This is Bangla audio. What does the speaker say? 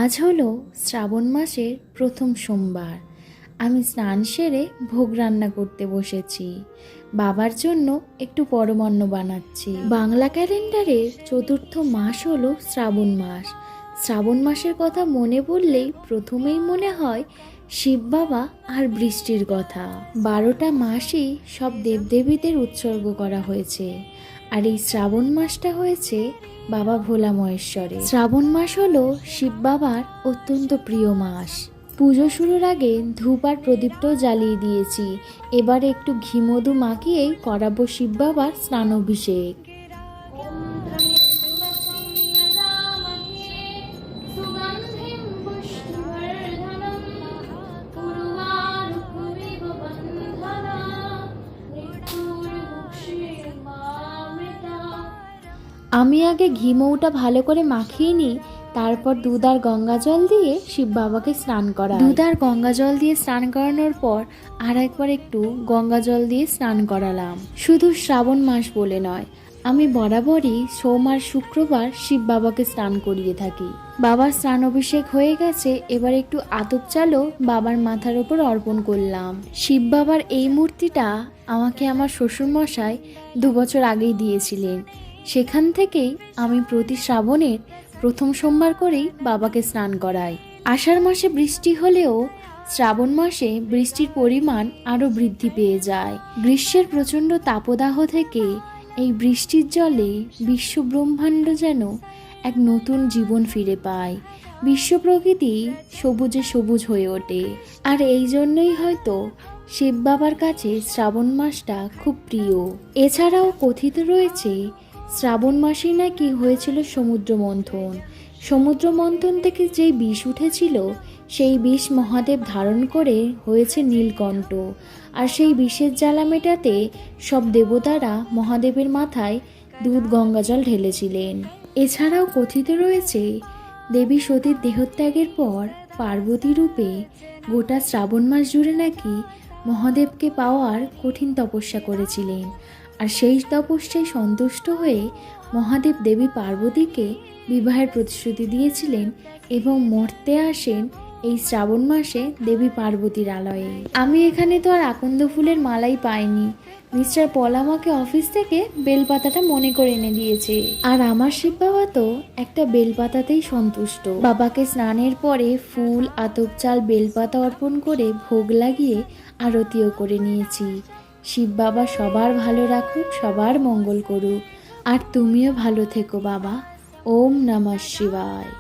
আজ হলো শ্রাবণ মাসের প্রথম সোমবার। আমি স্নান সেরে ভোগ রান্না করতে বসেছি। বাবার জন্য একটু পরমান্ন বানাচ্ছি। বাংলা ক্যালেন্ডারের চতুর্থ মাস হলো শ্রাবণ মাস। শ্রাবণ মাসের কথা মনে পড়লেই প্রথমেই মনে হয় শিব বাবা আর বৃষ্টির কথা। 12টা মাসই সব দেবদেবীদের উৎসর্গ করা হয়েছে, আর এই শ্রাবণ মাসটা হয়েছে বাবা ভোলা মহেশ্বরে। শ্রাবণ মাস হলো শিব বাবার অত্যন্ত প্রিয় মাস। পুজো শুরুর আগে ধূপ আর প্রদীপটাও জ্বালিয়ে দিয়েছি। এবারে একটু ঘি মধু মাখিয়েই করাবো শিব বাবার স্নানাভিষেক। আমি আগে ঘি মৌটা ভালো করে মাখিয়ে নিই, তারপর দুধ আর গঙ্গা জল দিয়ে শিব বাবাকে স্নান করা। দুধ আর গঙ্গা জল দিয়ে স্নান করানোর পর আর একবার একটু গঙ্গা জল দিয়ে স্নান করালাম। শুধু শ্রাবণ মাস বলে নয়, আমি বরাবরই সোম আর শুক্রবার শিব বাবাকে স্নান করিয়ে থাকি। বাবার স্নান অভিষেক হয়ে গেছে, এবার একটু আতপ চালও বাবার মাথার ওপর অর্পণ করলাম। শিব বাবার এই মূর্তিটা আমাকে আমার শ্বশুরমশাই 2 বছর আগেই দিয়েছিলেন। সেখান থেকেই আমি প্রতি শ্রাবণের প্রথম সোমবার করেই বাবাকে স্নান করাই। আষাঢ় মাসে বৃষ্টি হলেও শ্রাবণ মাসে বৃষ্টির পরিমাণ আরও বৃদ্ধি পেয়ে যায়। গ্রীষ্মের প্রচণ্ড তাপদাহ থেকে এই বৃষ্টির জলে বিশ্ব ব্রহ্মাণ্ড যেন এক নতুন জীবন ফিরে পায়। বিশ্ব প্রকৃতি সবুজে সবুজ হয়ে ওঠে। আর এই জন্যই হয়তো শিব বাবার কাছে শ্রাবণ মাসটা খুব প্রিয়। এছাড়াও কথিত রয়েছে শ্রাবণ মাসেই নাকি হয়েছিল সমুদ্র মন্থন। সমুদ্র মন্থন থেকে যেই বিষ উঠেছিল, সেই বিষ মহাদেব ধারণ করে হয়েছে নীলকণ্ঠ। আর সেই বিষের জ্বালা মেটাতে সব দেবতারা মহাদেবের মাথায় দুধ গঙ্গাজল ঢেলেছিলেন। এছাড়াও কথিত রয়েছে দেবী সতীর দেহত্যাগের পর পার্বতী রূপে গোটা শ্রাবণ মাস জুড়ে নাকি মহাদেবকে পাওয়ার কঠিন তপস্যা করেছিলেন। আর সেই তপস্যায় সন্তুষ্ট হয়ে মহাদেব দেবী পার্বতীকে বিবাহের প্রতিশ্রুতি দিয়েছিলেন এবং মর্তে আসেন এই শ্রাবণ মাসে দেবী পার্বতীর আলয়ে। আমি এখানে তো আর আকন্দ ফুলের মালাই পাইনি। মিস্টার পল আমাকে অফিস থেকে বেলপাতাটা মনে করে এনে দিয়েছে। আর আমার শিব বাবা তো একটা বেলপাতাতেই সন্তুষ্ট। বাবাকে স্নানের পরে ফুল, আতপ চাল, বেলপাতা অর্পণ করে ভোগ লাগিয়ে আরতিও করে নিয়েছি। শিব বাবা সবার ভালো রাখুক, সবার মঙ্গল করুক। আর তুমিও ভালো থেকো বাবা। ওম নমঃ শিবায়।